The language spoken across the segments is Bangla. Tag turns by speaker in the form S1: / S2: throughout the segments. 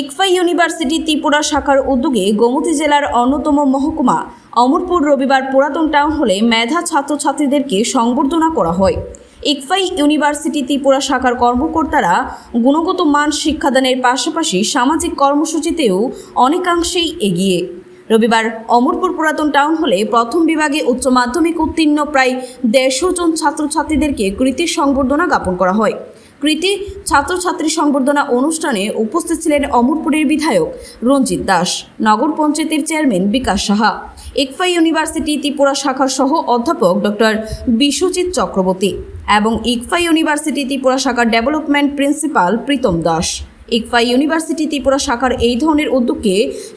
S1: ইকফাই ইউনিভার্সিটি ত্রিপুরা শাখার উদ্যোগে গোমতী জেলার অন্যতম মহকুমা অমরপুর রবিবার পুরাতন টাউন হলে মেধা ছাত্রছাত্রীদেরকে সংবর্ধনা করা হয়। ইকফাই ইউনিভার্সিটি ত্রিপুরা শাখার কর্মকর্তারা গুণগত মান শিক্ষাদানের পাশাপাশি সামাজিক কর্মসূচিতেও অনেকাংশেই এগিয়ে। রবিবার অমরপুর পুরাতন টাউন হলে প্রথম বিভাগে উচ্চ মাধ্যমিক উত্তীর্ণ প্রায় 150 জন ছাত্রছাত্রীদেরকে কৃতি সংবর্ধনা জ্ঞাপন করা হয়। কৃতি ছাত্রছাত্রী সংবর্ধনা অনুষ্ঠানে উপস্থিত ছিলেন অমরপুরের বিধায়ক রঞ্জিত দাস, নগর পঞ্চায়েতের চেয়ারম্যান বিকাশ সাহা, ইকফাই ইউনিভার্সিটি ত্রিপুরা শাখার সহ অধ্যাপক ডক্টর বিশ্বজিৎ চক্রবর্তী এবং ইকফাই ইউনিভার্সিটি ত্রিপুরা শাখার development principal Pritam Das. ICFAI university Tripura শাখার এই ধরনের উদ্যোগকে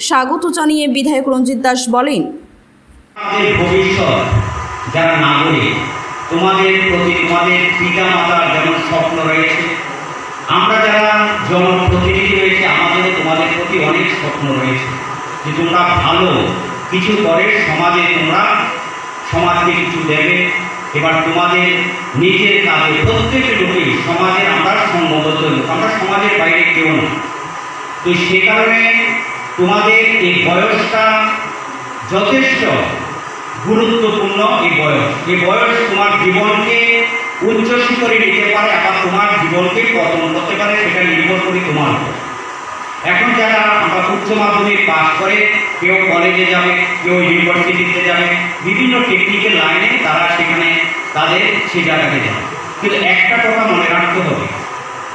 S1: স্বাগত জানিয়ে বিধায়ক রঞ্জিত দাস বলেন,
S2: যারা নাগরিক তোমাদের প্রতি তোমাদের পিতা মাতার যেমন স্বপ্ন রয়েছে, আমরা যারা জনপ্রতিনিধি রয়েছে আমাদেরও তোমাদের প্রতি অনেক স্বপ্ন রয়েছে যে তোমরা ভালো কিছু করে সমাজে তোমরা সমাজকে কিছু দেবে। এবার তোমাদের নিজের কাজে প্রত্যেকের লোকেই সমাজে আমরা সম্মত লোক, আমরা সমাজের বাইরে কেউ না। তো সে কারণে তোমাদের এই বয়সটা যথেষ্ট গুরুত্বপূর্ণ। এই বয়স তোমার জীবনকে উচ্চ শিখরে নিতে পারে, আবার তোমার জীবনকে পতন করতে পারে, সেটা নির্ভর করে তোমার উপর। এখন যারা আমরা উচ্চ মাধ্যমিক পাস করে কেউ কলেজে যাবে, কেউ ইউনিভার্সিটিতে যাবে, বিভিন্ন টেকনিক্যাল লাইনে তারা সেখানে তাদের সে জায়গাতে যাবে। কিন্তু একটা কথা মনে রাখতে হবে,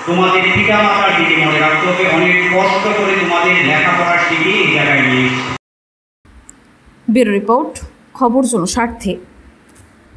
S2: তোমাদের পিতা মাতার দিকে মনে রাখতে হবে, অনেক কষ্ট করে তোমাদের লেখাপড়া শিখিয়ে এই জায়গায় নিয়ে এসেছে।
S1: ব্যুরো রিপোর্ট, খবর জনস্বার্থে।